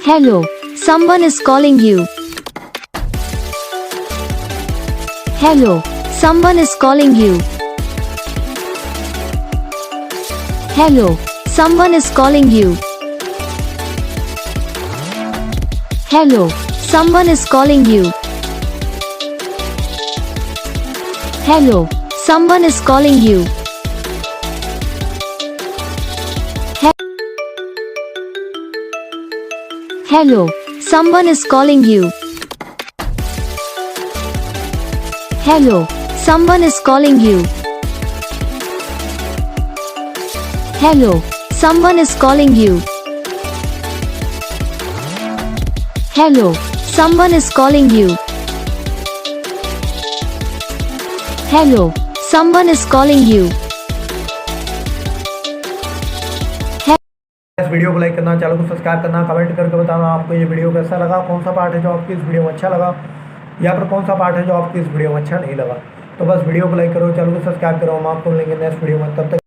Hello, someone is calling you. Hello, someone is calling you. Hello, someone is calling you. Hello, someone is calling you. Hello, someone is calling you. Hello, someone is calling you. Hello, someone is calling you. Hello, someone is calling you. Hello, someone is calling you. Hello, someone is calling you. इस video को like करना, channel को subscribe करना, comment करके बताना आपको ये video कैसा लगा, कौन सा पार्ट है जो आपकी इस वीडियो में अच्छा लगा या फिर कौन सा पार्ट है जो आपकी इस वीडियो में अच्छा नहीं लगा। तो बस वीडियो को लाइक करो, चैनल को सब्सक्राइब करो। हम आपको मिलेंगे नेक्स्ट वीडियो में, तब तक